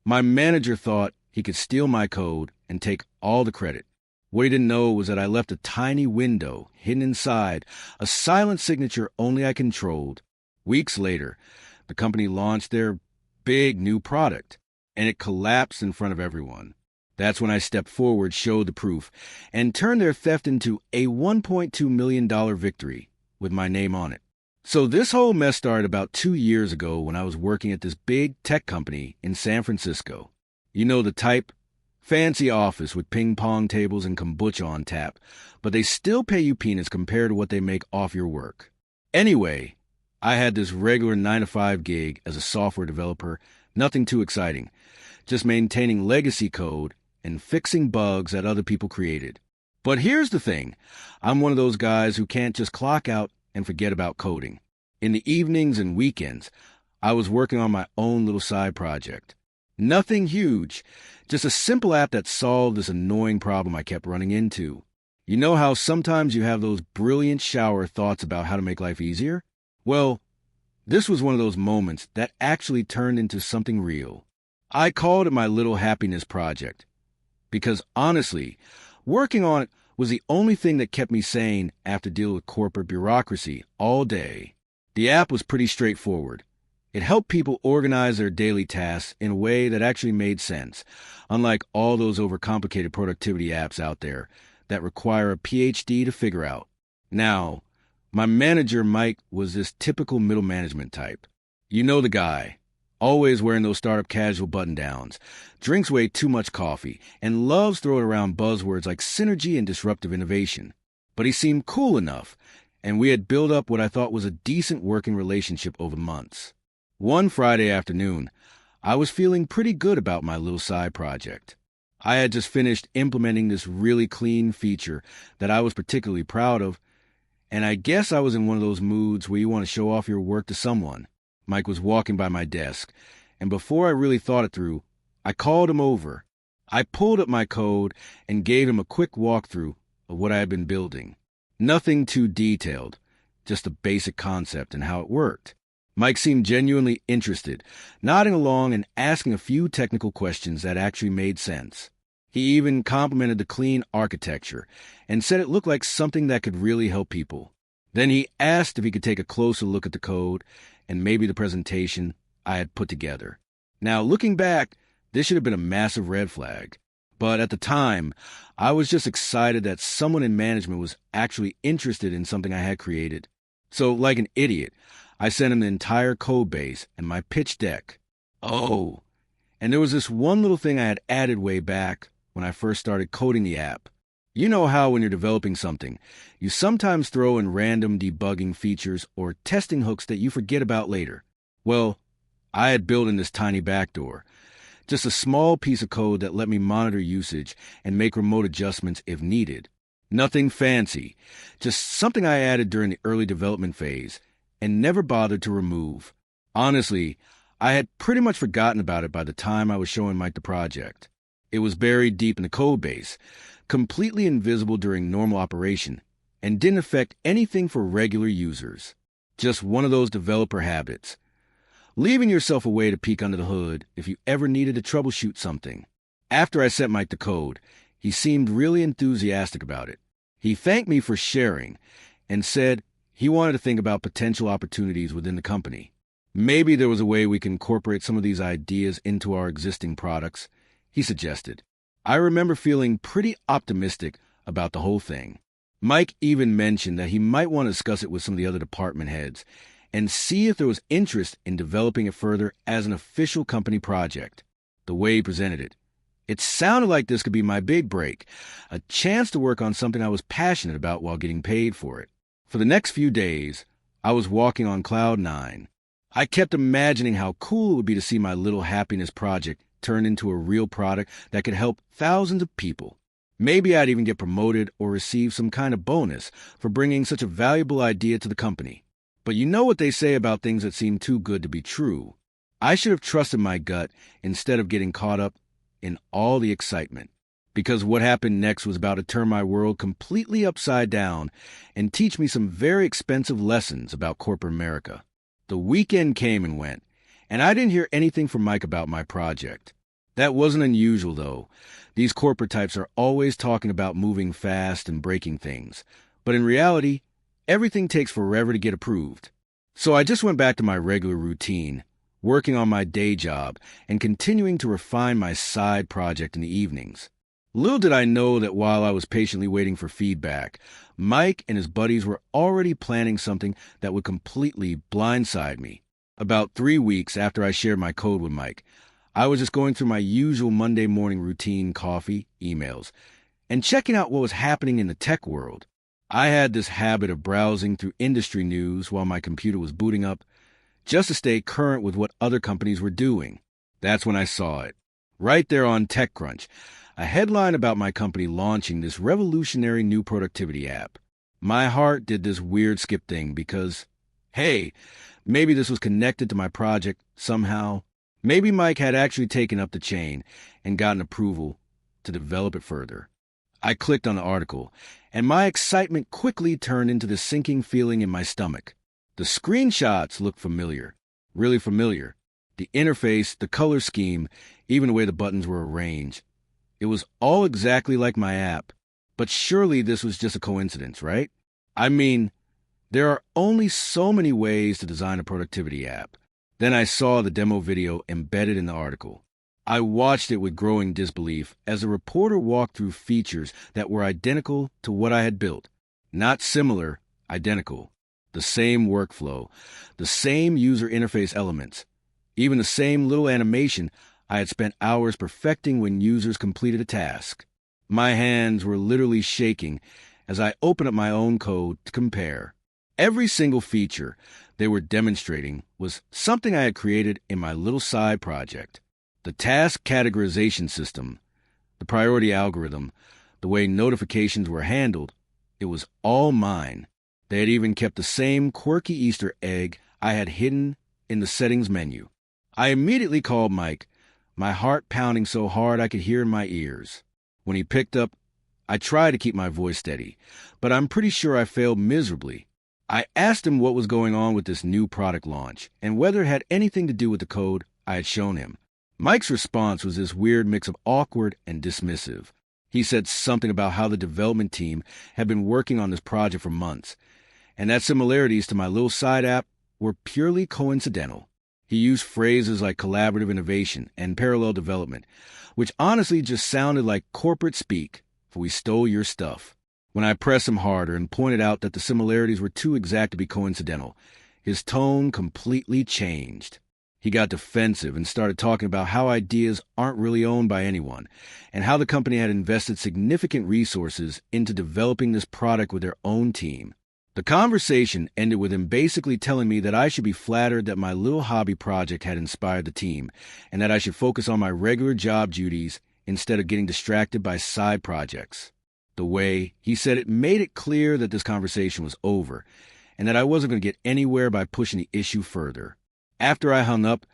My manager thought he could steal my code and take all the credit. What he didn't know was that I left a tiny window hidden inside, a silent signature only I controlled. Weeks later, the company launched their big new product, and it collapsed in front of everyone. That's when I stepped forward, showed the proof, and turned their theft into a $1.2 million victory with my name on it. So this whole mess started about 2 years ago when I was working at this big tech company in San Francisco. You know the type? Fancy office with ping pong tables and kombucha on tap, but they still pay you peanuts compared to what they make off your work. Anyway, I had this regular 9-to-5 gig as a software developer, nothing too exciting, just maintaining legacy code and fixing bugs that other people created. But here's the thing, I'm one of those guys who can't just clock out and forget about coding. In the evenings and weekends, I was working on my own little side project. Nothing huge, just a simple app that solved this annoying problem I kept running into. You know how sometimes you have those brilliant shower thoughts about how to make life easier? Well, this was one of those moments that actually turned into something real. I called it my little happiness project. Because honestly, working on it was the only thing that kept me sane after dealing with corporate bureaucracy all day. The app was pretty straightforward. It helped people organize their daily tasks in a way that actually made sense, unlike all those overcomplicated productivity apps out there that require a PhD to figure out. Now, my manager, Mike, was this typical middle management type. You know the guy, always wearing those startup casual button-downs, drinks way too much coffee, and loves throwing around buzzwords like synergy and disruptive innovation. But he seemed cool enough, and we had built up what I thought was a decent working relationship over months. One Friday afternoon, I was feeling pretty good about my little side project. I had just finished implementing this really clean feature that I was particularly proud of, and I guess I was in one of those moods where you want to show off your work to someone. Mike was walking by my desk, and before I really thought it through, I called him over. I pulled up my code and gave him a quick walkthrough of what I had been building. Nothing too detailed, just a basic concept and how it worked. Mike seemed genuinely interested, nodding along and asking a few technical questions that actually made sense. He even complimented the clean architecture and said it looked like something that could really help people. Then he asked if he could take a closer look at the code and maybe the presentation I had put together. Now, looking back, this should have been a massive red flag. But at the time, I was just excited that someone in management was actually interested in something I had created. So, like an idiot, I sent him the entire code base and my pitch deck. Oh, and there was this one little thing I had added way back when I first started coding the app. You know how when you're developing something, you sometimes throw in random debugging features or testing hooks that you forget about later. Well, I had built in this tiny backdoor, just a small piece of code that let me monitor usage and make remote adjustments if needed. Nothing fancy, just something I added during the early development phase and never bothered to remove. Honestly, I had pretty much forgotten about it by the time I was showing Mike the project. It was buried deep in the code base, completely invisible during normal operation, and didn't affect anything for regular users. Just one of those developer habits. Leaving yourself a way to peek under the hood if you ever needed to troubleshoot something. After I sent Mike the code, he seemed really enthusiastic about it. He thanked me for sharing and said he wanted to think about potential opportunities within the company. Maybe there was a way we can incorporate some of these ideas into our existing products, he suggested. I remember feeling pretty optimistic about the whole thing. Mike even mentioned that he might want to discuss it with some of the other department heads and see if there was interest in developing it further as an official company project. The way he presented it, it sounded like this could be my big break, a chance to work on something I was passionate about while getting paid for it. For the next few days, I was walking on cloud 9. I kept imagining how cool it would be to see my little happiness project turn into a real product that could help thousands of people. Maybe I'd even get promoted or receive some kind of bonus for bringing such a valuable idea to the company. But you know what they say about things that seem too good to be true. I should have trusted my gut instead of getting caught up in all the excitement. Because what happened next was about to turn my world completely upside down and teach me some very expensive lessons about corporate America. The weekend came and went, and I didn't hear anything from Mike about my project. That wasn't unusual, though. These corporate types are always talking about moving fast and breaking things. But in reality, everything takes forever to get approved. So I just went back to my regular routine, working on my day job and continuing to refine my side project in the evenings. Little did I know that while I was patiently waiting for feedback, Mike and his buddies were already planning something that would completely blindside me. About 3 weeks after I shared my code with Mike, I was just going through my usual Monday morning routine, coffee, emails, and checking out what was happening in the tech world. I had this habit of browsing through industry news while my computer was booting up, just to stay current with what other companies were doing. That's when I saw it. Right there on TechCrunch, a headline about my company launching this revolutionary new productivity app. My heart did this weird skip thing because, hey, maybe this was connected to my project somehow. Maybe Mike had actually taken up the chain and gotten approval to develop it further. I clicked on the article, and my excitement quickly turned into this sinking feeling in my stomach. The screenshots looked familiar, really familiar. The interface, the color scheme, even the way the buttons were arranged. It was all exactly like my app, but surely this was just a coincidence, right? I mean, there are only so many ways to design a productivity app. Then I saw the demo video embedded in the article. I watched it with growing disbelief as the reporter walked through features that were identical to what I had built. Not similar, identical. The same workflow, the same user interface elements, even the same little animation I had spent hours perfecting when users completed a task. My hands were literally shaking as I opened up my own code to compare. Every single feature they were demonstrating was something I had created in my little side project. The task categorization system, the priority algorithm, the way notifications were handled, it was all mine. They had even kept the same quirky Easter egg I had hidden in the settings menu. I immediately called Mike, my heart pounding so hard I could hear in my ears. When he picked up, I tried to keep my voice steady, but I'm pretty sure I failed miserably. I asked him what was going on with this new product launch and whether it had anything to do with the code I had shown him. Mike's response was this weird mix of awkward and dismissive. He said something about how the development team had been working on this project for months, and that similarities to my little side app were purely coincidental. He used phrases like collaborative innovation and parallel development, which honestly just sounded like corporate speak, for we stole your stuff. When I pressed him harder and pointed out that the similarities were too exact to be coincidental, his tone completely changed. He got defensive and started talking about how ideas aren't really owned by anyone, and how the company had invested significant resources into developing this product with their own team. The conversation ended with him basically telling me that I should be flattered that my little hobby project had inspired the team, and that I should focus on my regular job duties instead of getting distracted by side projects. The way he said it made it clear that this conversation was over, and that I wasn't going to get anywhere by pushing the issue further. After I hung up,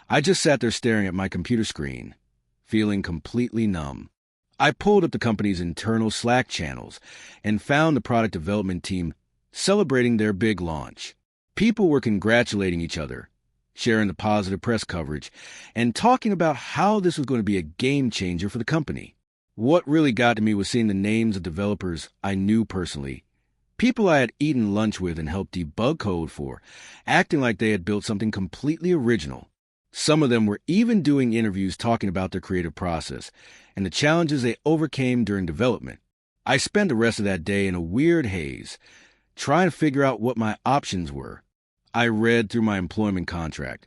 I just sat there staring at my computer screen, feeling completely numb. I pulled up the company's internal Slack channels and found the product development team celebrating their big launch. People were congratulating each other, sharing the positive press coverage, and talking about how this was going to be a game changer for the company. What really got to me was seeing the names of developers I knew personally, people I had eaten lunch with and helped debug code for, acting like they had built something completely original. Some of them were even doing interviews talking about their creative process and the challenges they overcame during development. I spent the rest of that day in a weird haze, trying to figure out what my options were. I read through my employment contract,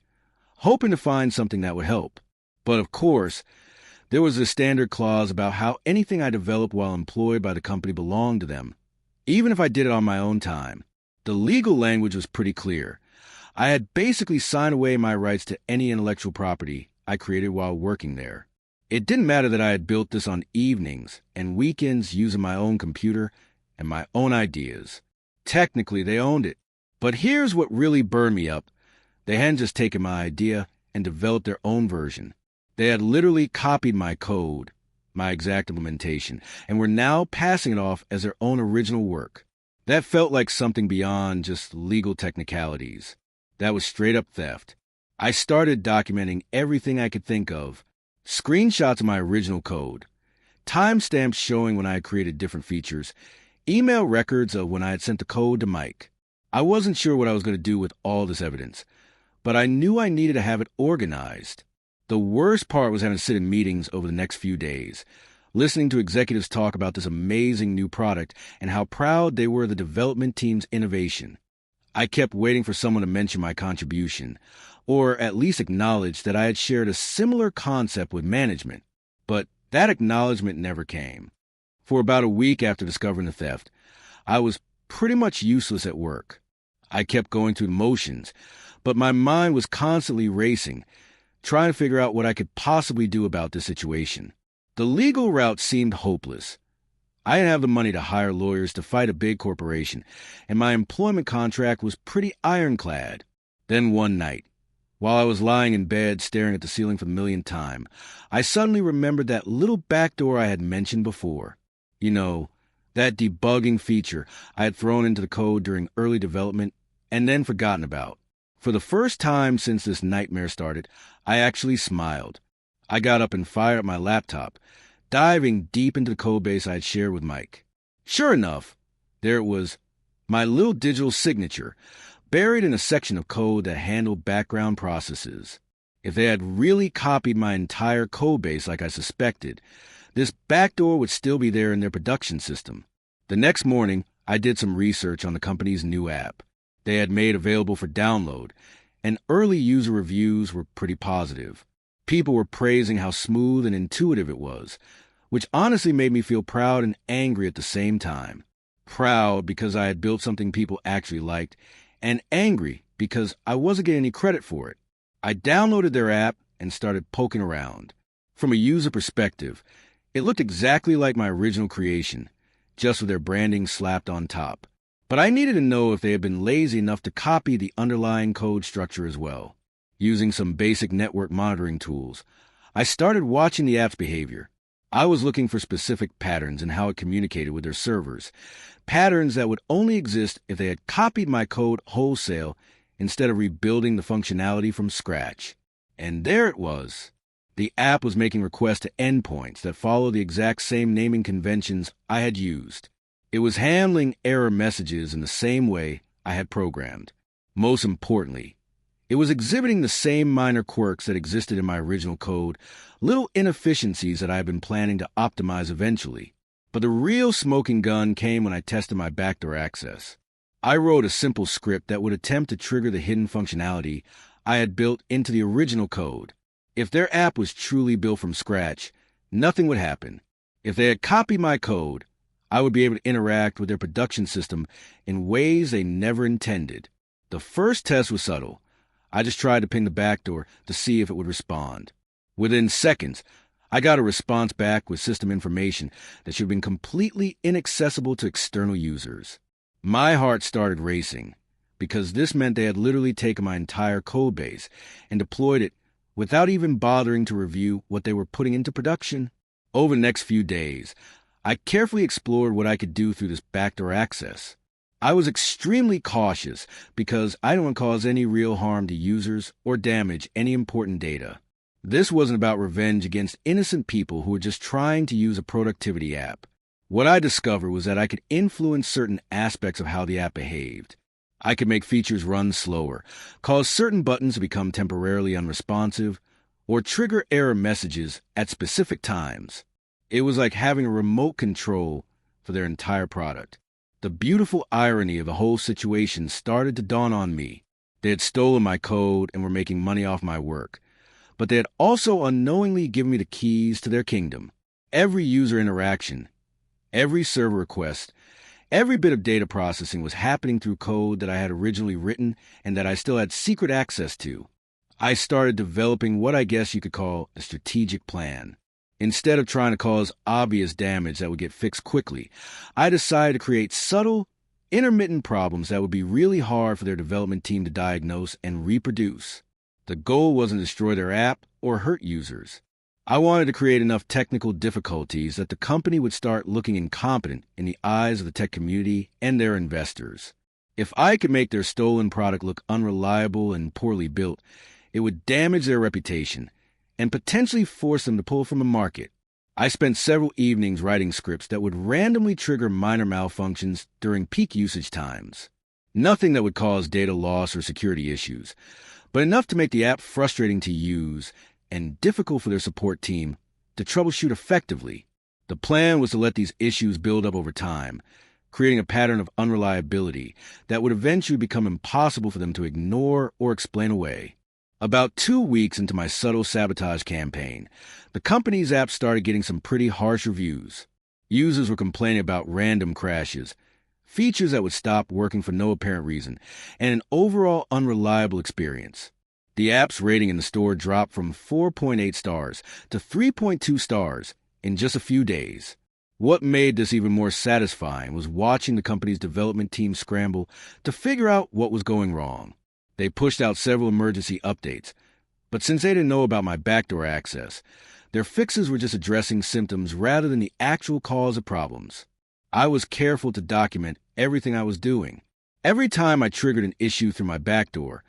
hoping to find something that would help. But of course, there was a standard clause about how anything I developed while employed by the company belonged to them, even if I did it on my own time. The legal language was pretty clear. I had basically signed away my rights to any intellectual property I created while working there. It didn't matter that I had built this on evenings and weekends using my own computer and my own ideas. Technically, they owned it. But here's what really burned me up. They hadn't just taken my idea and developed their own version. They had literally copied my code, my exact implementation, and were now passing it off as their own original work. That felt like something beyond just legal technicalities. That was straight up theft. I started documenting everything I could think of, screenshots of my original code, timestamps showing when I had created different features, email records of when I had sent the code to Mike. I wasn't sure what I was going to do with all this evidence, but I knew I needed to have it organized. The worst part was having to sit in meetings over the next few days, listening to executives talk about this amazing new product and how proud they were of the development team's innovation. I kept waiting for someone to mention my contribution, or at least acknowledge that I had shared a similar concept with management, but that acknowledgement never came. For about a week after discovering the theft, I was pretty much useless at work. I kept going through the motions, but my mind was constantly racing, trying to figure out what I could possibly do about this situation. The legal route seemed hopeless. I didn't have the money to hire lawyers to fight a big corporation, and my employment contract was pretty ironclad. Then one night, while I was lying in bed staring at the ceiling for the millionth time, I suddenly remembered that little backdoor I had mentioned before. You know, that debugging feature I had thrown into the code during early development and then forgotten about. For the first time since this nightmare started, I actually smiled. I got up and fired up my laptop, diving deep into the codebase I had shared with Mike. Sure enough, there it was, my little digital signature, buried in a section of code that handled background processes. If they had really copied my entire codebase like I suspected, this backdoor would still be there in their production system. The next morning, I did some research on the company's new app they had made available for download, and early user reviews were pretty positive. People were praising how smooth and intuitive it was, which honestly made me feel proud and angry at the same time. Proud because I had built something people actually liked, and angry because I wasn't getting any credit for it. I downloaded their app and started poking around. From a user perspective, it looked exactly like my original creation, just with their branding slapped on top. But I needed to know if they had been lazy enough to copy the underlying code structure as well. Using some basic network monitoring tools, I started watching the app's behavior. I was looking for specific patterns in how it communicated with their servers, patterns that would only exist if they had copied my code wholesale instead of rebuilding the functionality from scratch. And there it was. The app was making requests to endpoints that follow the exact same naming conventions I had used. It was handling error messages in the same way I had programmed. Most importantly, it was exhibiting the same minor quirks that existed in my original code, little inefficiencies that I had been planning to optimize eventually. But the real smoking gun came when I tested my backdoor access. I wrote a simple script that would attempt to trigger the hidden functionality I had built into the original code. If their app was truly built from scratch, nothing would happen. If they had copied my code, I would be able to interact with their production system in ways they never intended. The first test was subtle. I just tried to ping the backdoor to see if it would respond. Within seconds, I got a response back with system information that should have been completely inaccessible to external users. My heart started racing, because this meant they had literally taken my entire code base and deployed it without even bothering to review what they were putting into production. Over the next few days, I carefully explored what I could do through this backdoor access. I was extremely cautious because I don't want to cause any real harm to users or damage any important data. This wasn't about revenge against innocent people who were just trying to use a productivity app. What I discovered was that I could influence certain aspects of how the app behaved. I could make features run slower, cause certain buttons to become temporarily unresponsive, or trigger error messages at specific times. It was like having a remote control for their entire product. The beautiful irony of the whole situation started to dawn on me. They had stolen my code and were making money off my work, but they had also unknowingly given me the keys to their kingdom. Every user interaction, every server request, every bit of data processing was happening through code that I had originally written and that I still had secret access to. I started developing what I guess you could call a strategic plan. Instead of trying to cause obvious damage that would get fixed quickly, I decided to create subtle, intermittent problems that would be really hard for their development team to diagnose and reproduce. The goal wasn't to destroy their app or hurt users. I wanted to create enough technical difficulties that the company would start looking incompetent in the eyes of the tech community and their investors. If I could make their stolen product look unreliable and poorly built, it would damage their reputation, and potentially force them to pull from the market. I spent several evenings writing scripts that would randomly trigger minor malfunctions during peak usage times. Nothing that would cause data loss or security issues, but enough to make the app frustrating to use and difficult for their support team to troubleshoot effectively. The plan was to let these issues build up over time, creating a pattern of unreliability that would eventually become impossible for them to ignore or explain away. About 2 weeks into my subtle sabotage campaign, the company's app started getting some pretty harsh reviews. Users were complaining about random crashes, features that would stop working for no apparent reason, and an overall unreliable experience. The app's rating in the store dropped from 4.8 stars to 3.2 stars in just a few days. What made this even more satisfying was watching the company's development team scramble to figure out what was going wrong. They pushed out several emergency updates, but since they didn't know about my backdoor access, their fixes were just addressing symptoms rather than the actual cause of problems. I was careful to document everything I was doing. Every time I triggered an issue through my backdoor,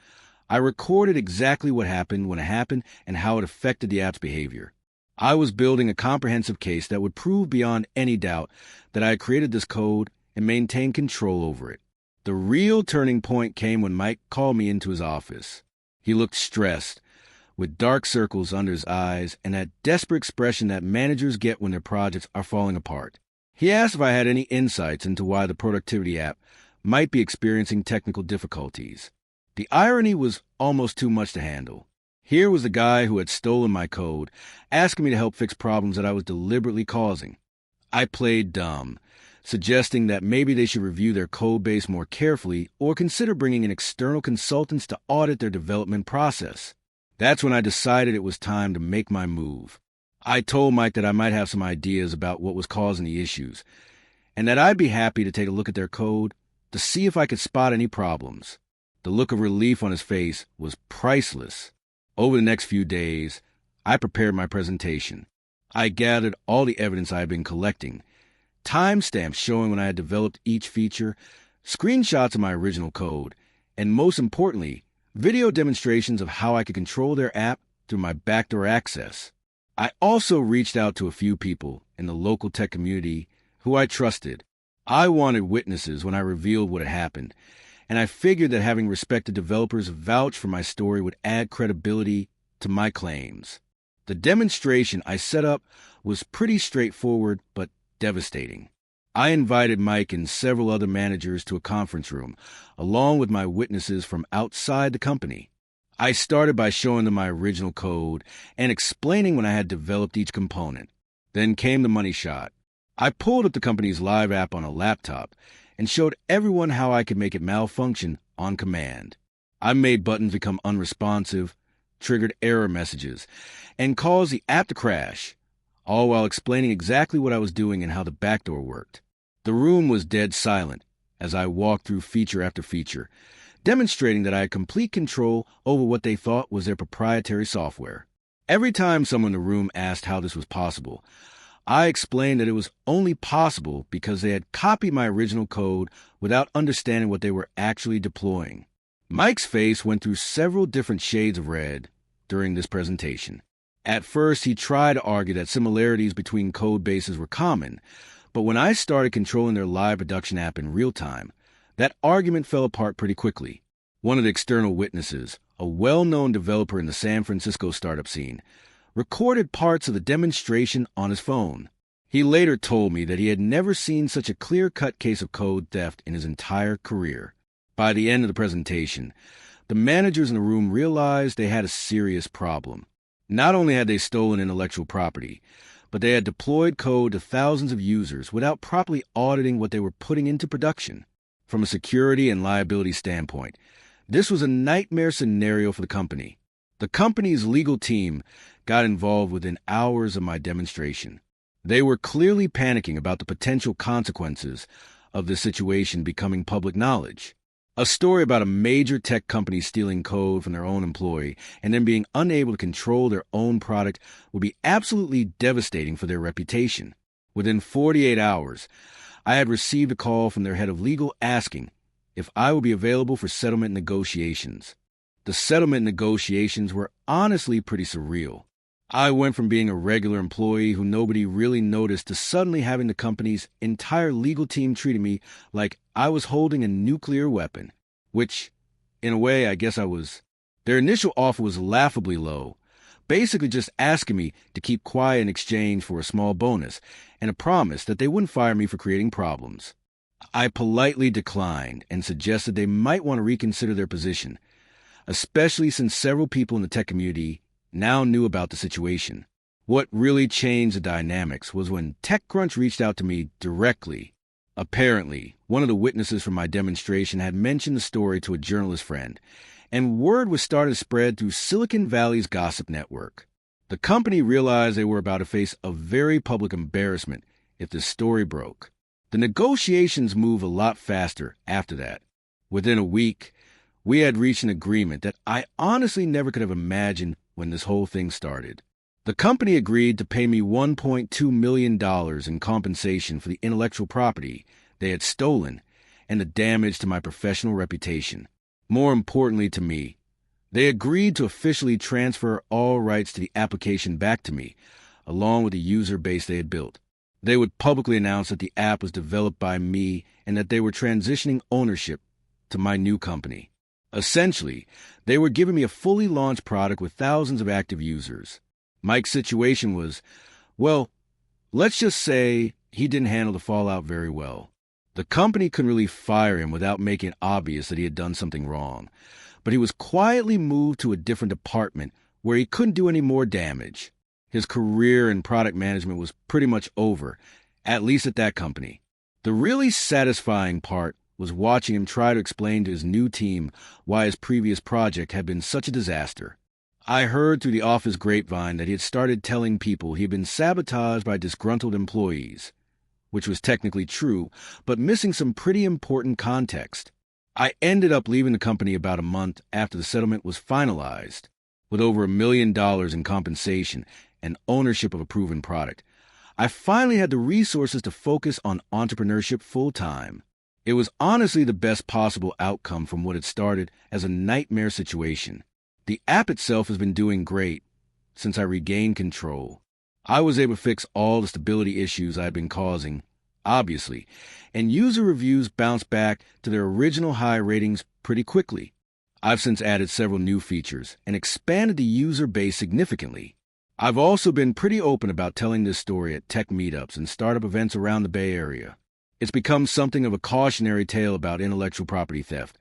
I recorded exactly what happened when it happened and how it affected the app's behavior. I was building a comprehensive case that would prove beyond any doubt that I had created this code and maintained control over it. The real turning point came when Mike called me into his office. He looked stressed, with dark circles under his eyes and that desperate expression that managers get when their projects are falling apart. He asked if I had any insights into why the productivity app might be experiencing technical difficulties. The irony was almost too much to handle. Here was the guy who had stolen my code, asking me to help fix problems that I was deliberately causing. I played dumb, suggesting that maybe they should review their code base more carefully or consider bringing in external consultants to audit their development process. That's when I decided it was time to make my move. I told Mike that I might have some ideas about what was causing the issues, and that I'd be happy to take a look at their code to see if I could spot any problems. The look of relief on his face was priceless. Over the next few days, I prepared my presentation. I gathered all the evidence I had been collecting, timestamps showing when I had developed each feature, screenshots of my original code, and most importantly, video demonstrations of how I could control their app through my backdoor access. I also reached out to a few people in the local tech community who I trusted. I wanted witnesses when I revealed what had happened, and I figured that having respected developers vouch for my story would add credibility to my claims. The demonstration I set up was pretty straightforward but devastating. I invited Mike and several other managers to a conference room, along with my witnesses from outside the company. I started by showing them my original code and explaining when I had developed each component. Then came the money shot. I pulled up the company's live app on a laptop and showed everyone how I could make it malfunction on command. I made buttons become unresponsive, triggered error messages, and caused the app to crash, all while explaining exactly what I was doing and how the backdoor worked. The room was dead silent as I walked through feature after feature, demonstrating that I had complete control over what they thought was their proprietary software. Every time someone in the room asked how this was possible, I explained that it was only possible because they had copied my original code without understanding what they were actually deploying. Mike's face went through several different shades of red during this presentation. At first, he tried to argue that similarities between code bases were common, but when I started controlling their live production app in real time, that argument fell apart pretty quickly. One of the external witnesses, a well-known developer in the San Francisco startup scene, recorded parts of the demonstration on his phone. He later told me that he had never seen such a clear-cut case of code theft in his entire career. By the end of the presentation, the managers in the room realized they had a serious problem. Not only had they stolen intellectual property, but they had deployed code to thousands of users without properly auditing what they were putting into production. From a security and liability standpoint, this was a nightmare scenario for the company. The company's legal team got involved within hours of my demonstration. They were clearly panicking about the potential consequences of this situation becoming public knowledge. A story about a major tech company stealing code from their own employee and then being unable to control their own product would be absolutely devastating for their reputation. Within 48 hours, I had received a call from their head of legal asking if I would be available for settlement negotiations. The settlement negotiations were honestly pretty surreal. I went from being a regular employee who nobody really noticed to suddenly having the company's entire legal team treating me like I was holding a nuclear weapon, which, in a way, I guess I was. Their initial offer was laughably low, basically just asking me to keep quiet in exchange for a small bonus and a promise that they wouldn't fire me for creating problems. I politely declined and suggested they might want to reconsider their position, especially since several people in the tech community now knew about the situation. What really changed the dynamics was when TechCrunch reached out to me directly. Apparently, one of the witnesses from my demonstration had mentioned the story to a journalist friend, and word was starting to spread through Silicon Valley's gossip network. The company realized they were about to face a very public embarrassment if the story broke. The negotiations moved a lot faster after that. Within a week, we had reached an agreement that I honestly never could have imagined when this whole thing started. The company agreed to pay me $1.2 million in compensation for the intellectual property they had stolen and the damage to my professional reputation. More importantly to me, they agreed to officially transfer all rights to the application back to me, along with the user base they had built. They would publicly announce that the app was developed by me and that they were transitioning ownership to my new company. Essentially, they were giving me a fully launched product with thousands of active users. Mike's situation was, well, let's just say he didn't handle the fallout very well. The company couldn't really fire him without making it obvious that he had done something wrong, but he was quietly moved to a different department where he couldn't do any more damage. His career in product management was pretty much over, at least at that company. The really satisfying part was watching him try to explain to his new team why his previous project had been such a disaster. I heard through the office grapevine that he had started telling people he had been sabotaged by disgruntled employees, which was technically true, but missing some pretty important context. I ended up leaving the company about a month after the settlement was finalized. With over $1 million in compensation and ownership of a proven product, I finally had the resources to focus on entrepreneurship full-time. It was honestly the best possible outcome from what had started as a nightmare situation. The app itself has been doing great since I regained control. I was able to fix all the stability issues I had been causing, obviously, and user reviews bounced back to their original high ratings pretty quickly. I've since added several new features and expanded the user base significantly. I've also been pretty open about telling this story at tech meetups and startup events around the Bay Area. It's become something of a cautionary tale about intellectual property theft,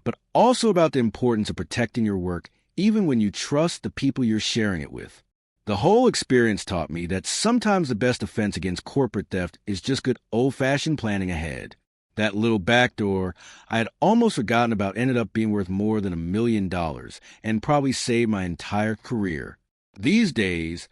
but also about the importance of protecting your work even when you trust the people you're sharing it with. The whole experience taught me that sometimes the best defense against corporate theft is just good old-fashioned planning ahead. That little backdoor I had almost forgotten about ended up being worth more than $1 million and probably saved my entire career. These days,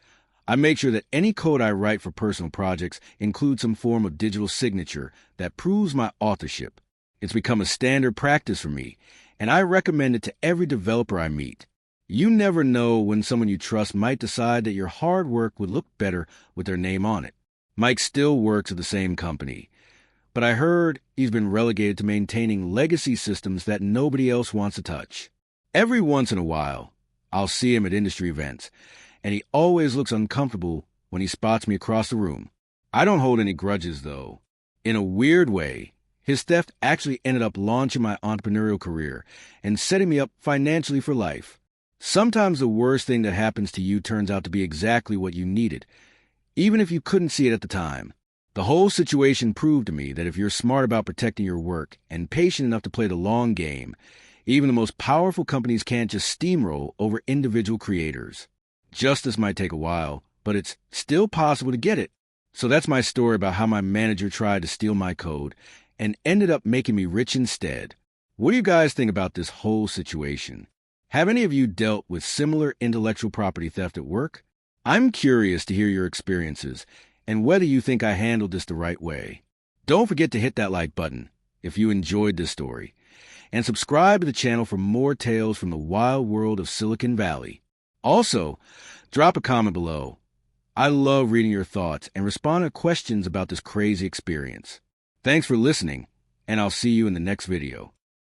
I make sure that any code I write for personal projects includes some form of digital signature that proves my authorship. It's become a standard practice for me, and I recommend it to every developer I meet. You never know when someone you trust might decide that your hard work would look better with their name on it. Mike still works at the same company, but I heard he's been relegated to maintaining legacy systems that nobody else wants to touch. Every once in a while, I'll see him at industry events, and he always looks uncomfortable when he spots me across the room. I don't hold any grudges, though. In a weird way, his theft actually ended up launching my entrepreneurial career and setting me up financially for life. Sometimes the worst thing that happens to you turns out to be exactly what you needed, even if you couldn't see it at the time. The whole situation proved to me that if you're smart about protecting your work and patient enough to play the long game, even the most powerful companies can't just steamroll over individual creators. Justice might take a while, but it's still possible to get it. So that's my story about how my manager tried to steal my code and ended up making me rich instead. What do you guys think about this whole situation? Have any of you dealt with similar intellectual property theft at work? I'm curious to hear your experiences and whether you think I handled this the right way. Don't forget to hit that like button if you enjoyed this story, and subscribe to the channel for more tales from the wild world of Silicon Valley. Also, drop a comment below. I love reading your thoughts and responding to questions about this crazy experience. Thanks for listening, and I'll see you in the next video.